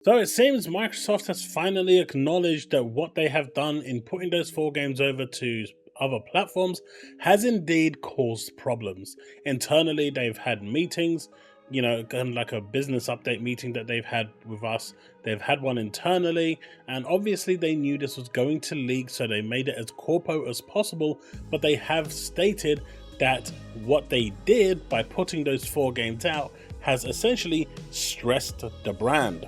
So it seems Microsoft has finally acknowledged that what they have done in putting those 4 games over to other platforms has indeed caused problems. Internally, they've had meetings, kind of like a business update meeting that they've had with us. They've had one internally, and obviously they knew this was going to leak, so they made it as corpo as possible, but they have stated that what they did by putting those 4 games out has essentially stressed the brand.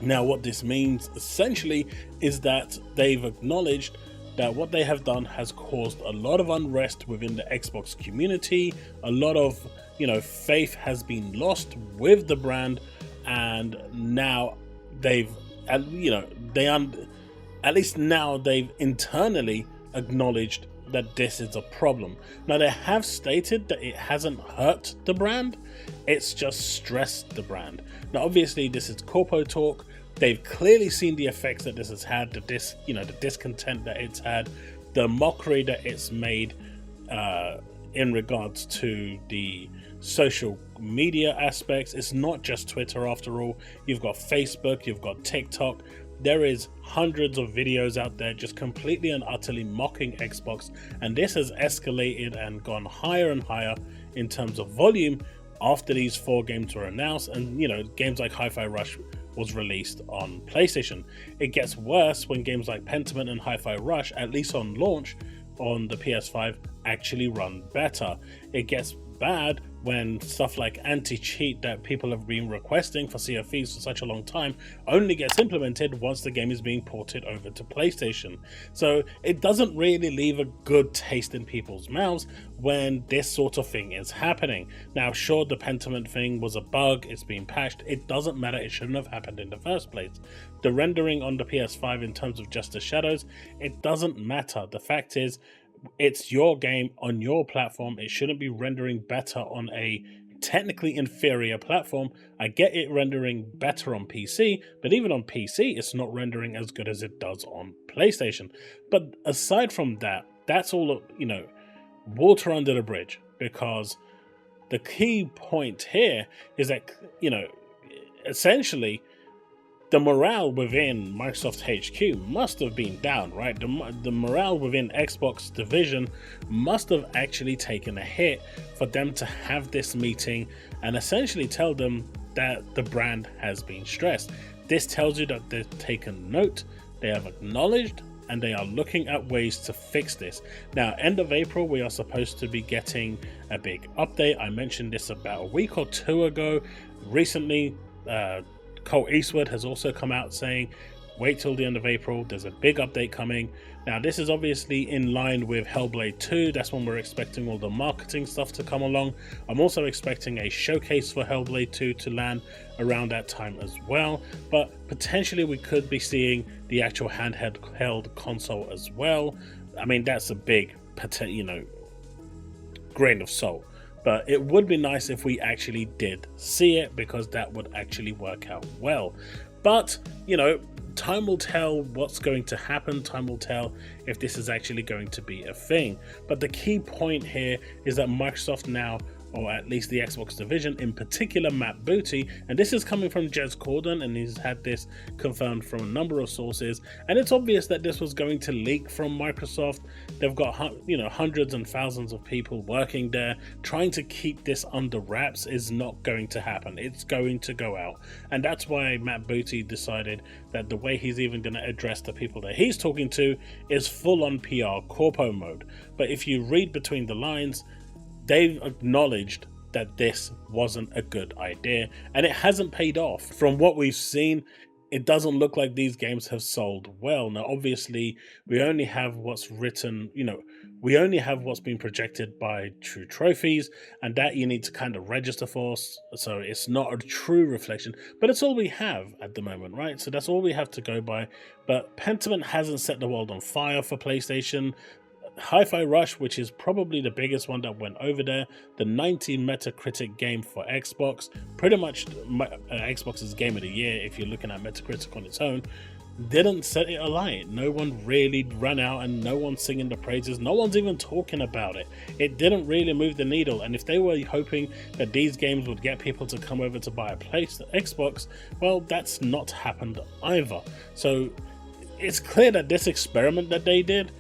Now, what this means essentially is that they've acknowledged that what they have done has caused a lot of unrest within the Xbox community. A lot of, faith has been lost with the brand, and now they've, at least now they've internally acknowledged that this is a problem. Now, they have stated that it hasn't hurt the brand, it's just stressed the brand. Now, obviously, this is corpo talk. They've clearly seen the effects that this has had, the discontent that it's had, the mockery that it's made in regards to the social media aspects. It's not just Twitter after all. You've got Facebook, you've got TikTok. There is hundreds of videos out there just completely and utterly mocking Xbox, and this has escalated and gone higher and higher in terms of volume after these 4 games were announced, and games like Hi-Fi Rush was released on PlayStation. It gets worse when games like Pentiment and Hi-Fi Rush, at least on launch on the PS5, actually run better. It gets bad when stuff like anti-cheat that people have been requesting for Sea of Thieves for such a long time only gets implemented once the game is being ported over to PlayStation. So it doesn't really leave a good taste in people's mouths when this sort of thing is happening. Now, sure, the Pentiment thing was a bug, it's been patched, it doesn't matter, it shouldn't have happened in the first place. The rendering on the PS5 in terms of just the shadows, it doesn't matter. The fact is, it's your game on your platform. It shouldn't be rendering better on a technically inferior platform. I get it rendering better on PC, but even on PC, it's not rendering as good as it does on PlayStation. But aside from that, that's all, water under the bridge, because the key point here is that, essentially, the morale within Microsoft HQ must have been down, right? The morale within Xbox division must have actually taken a hit for them to have this meeting and essentially tell them that the brand has been stressed. This tells you that they've taken note, they have acknowledged, and they are looking at ways to fix this. Now, end of April, we are supposed to be getting a big update. I mentioned this about a week or 2 ago. Recently, Colt Eastwood has also come out saying, wait till the end of April, there's a big update coming. Now, this is obviously in line with Hellblade 2. That's when we're expecting all the marketing stuff to come along. I'm also expecting a showcase for Hellblade 2 to land around that time as well. But potentially we could be seeing the actual handheld console as well. I mean, that's a big, grain of salt. But it would be nice if we actually did see it, because that would actually work out well. But, time will tell what's going to happen. Time will tell if this is actually going to be a thing. But the key point here is that Microsoft now, or at least the Xbox division, in particular Matt Booty, and this is coming from Jez Corden, and he's had this confirmed from a number of sources, and it's obvious that this was going to leak from Microsoft. They've got hundreds and thousands of people working there. Trying to keep this under wraps is not going to happen. It's going to go out, and that's why Matt Booty decided that the way he's even going to address the people that he's talking to is full-on PR corpo mode. But if you read between the lines, they've acknowledged that this wasn't a good idea, and it hasn't paid off. From what we've seen, it doesn't look like these games have sold well. Now, obviously, we only have what's written, we only have what's been projected by True Trophies, and that you need to kind of register for, so it's not a true reflection, but it's all we have at the moment, right? So that's all we have to go by. But Pentiment hasn't set the world on fire for PlayStation. Hi-Fi Rush, which is probably the biggest one that went over there, the 90 Metacritic game for Xbox, pretty much Xbox's game of the year if you're looking at Metacritic on its own. didn't set it alight. No one really ran out and no one's singing the praises. No one's even talking about it. It didn't really move the needle. And if they were hoping that these games would get people to come over to buy a Xbox, well, that's not happened either. So it's clear that this experiment that they did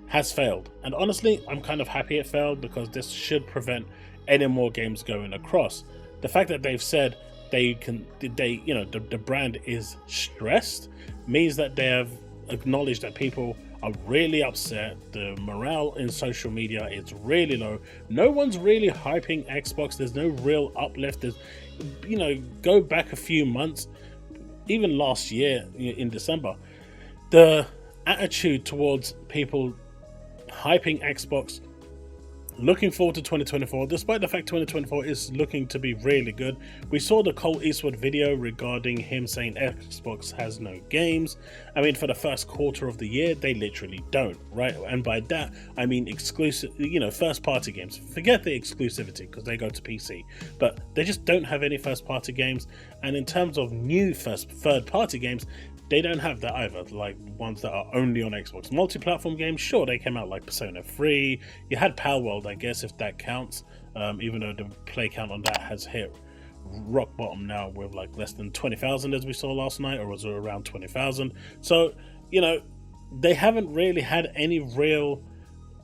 has failed. And honestly, I'm kind of happy it failed, because this should prevent any more games going across. The fact that they've said the brand is stressed means that they have acknowledged that people are really upset. The morale in social media is really low. No one's really hyping Xbox. There's no real uplift. There's, go back a few months, even last year in December, the attitude towards people hyping Xbox, looking forward to 2024, despite the fact 2024 is looking to be really good. We saw the Cole Eastwood video regarding him saying Xbox has no games. I mean, for the first quarter of the year, they literally don't, right? And by that, I mean exclusive, first party games. Forget the exclusivity, because they go to PC, but they just don't have any first party games. And in terms of new third party games, they don't have that either, like ones that are only on Xbox. Multi-platform games, sure, they came out like Persona 3. You had Palworld, I guess, if that counts, even though the play count on that has hit rock bottom now with like less than 20,000 as we saw last night, or was it around 20,000? So, they haven't really had any real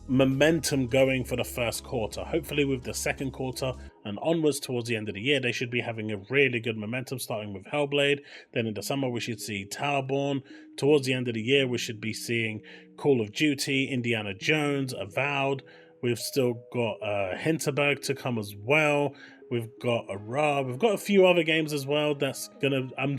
momentum going for the first quarter. Hopefully with the second quarter and onwards towards the end of the year, they should be having a really good momentum, starting with Hellblade. Then in the summer we should see Towerborn. Towards the end of the year we should be seeing Call of Duty, Indiana Jones, Avowed. We've still got Hinterberg to come as well. We've got we've got a few other games as well. I'm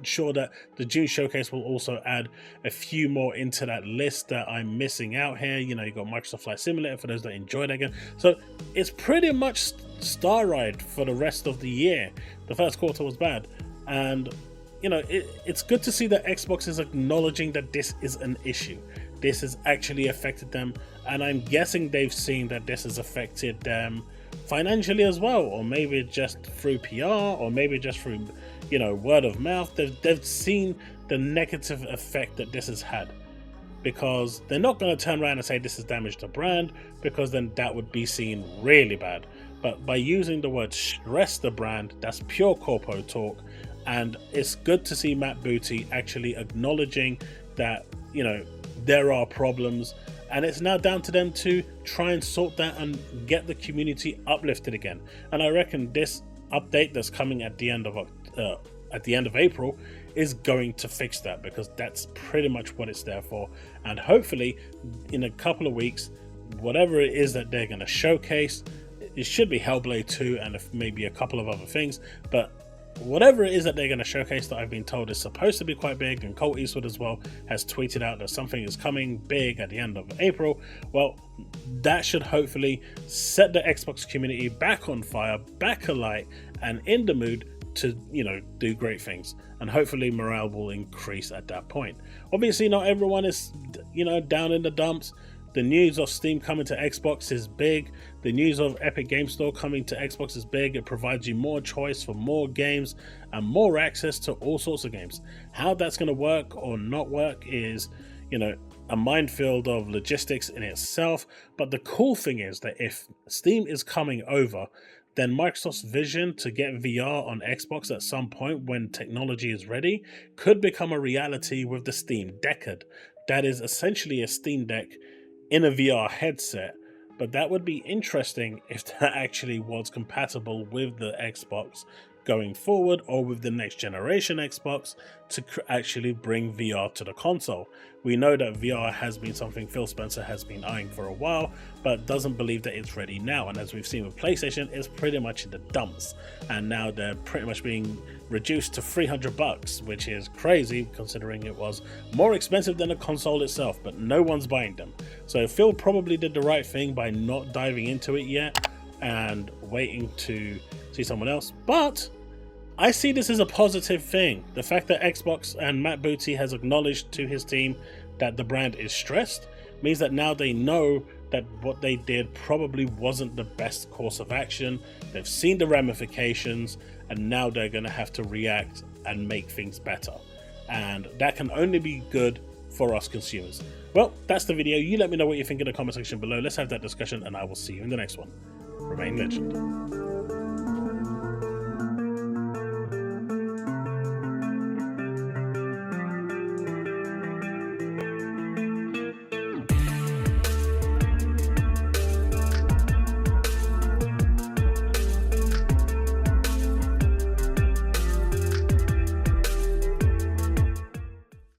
sure that the June showcase will also add a few more into that list that I'm missing out here. You got Microsoft Flight Simulator for those that enjoy that game. So it's pretty much star ride for the rest of the year. The first quarter was bad, and it's good to see that Xbox is acknowledging that this is an issue. This has actually affected them, and I'm guessing they've seen that this has affected them financially as well, or maybe just through PR, or maybe just through word of mouth. They've seen the negative effect that this has had, because they're not going to turn around and say this has damaged the brand, because then that would be seen really bad. But by using the word stress the brand, that's pure corpo talk, and it's good to see Matt Booty actually acknowledging that there are problems, and it's now down to them to try and sort that and get the community uplifted again. And I reckon this update that's coming at the end of April is going to fix that, because that's pretty much what it's there for. And hopefully in a couple of weeks, whatever it is that they're going to showcase, it should be Hellblade 2 and maybe a couple of other things, but whatever it is that they're going to showcase, that I've been told is supposed to be quite big, and Cole Eastwood as well has tweeted out that something is coming big at the end of April, well, that should hopefully set the Xbox community back on fire, back alight, and in the mood to do great things. And hopefully morale will increase at that point. Obviously not everyone is down in the dumps. The news of Steam coming to Xbox is big. The news of Epic Game Store coming to Xbox is big. It provides you more choice for more games and more access to all sorts of games. How that's going to work or not work is, a minefield of logistics in itself. But the cool thing is that if Steam is coming over, then Microsoft's vision to get VR on Xbox at some point when technology is ready could become a reality with the Steam Deck. That is essentially a Steam Deck in a VR headset, but that would be interesting if that actually was compatible with the Xbox going forward, or with the next generation Xbox, to actually bring VR to the console. We know that VR has been something Phil Spencer has been eyeing for a while, but doesn't believe that it's ready now. And as we've seen with PlayStation, it's pretty much in the dumps, and now they're pretty much being reduced to $300, which is crazy considering it was more expensive than the console itself, but no one's buying them. So Phil probably did the right thing by not diving into it yet and waiting to see someone else. But I see this as a positive thing. The fact that Xbox and Matt Booty has acknowledged to his team that the brand is stressed means that now they know that what they did probably wasn't the best course of action. They've seen the ramifications, and now they're going to have to react and make things better. and that can only be good for us consumers. Well, that's the video. You let me know what you think in the comment section below. Let's have that discussion, and I will see you in the next one. Remain legend.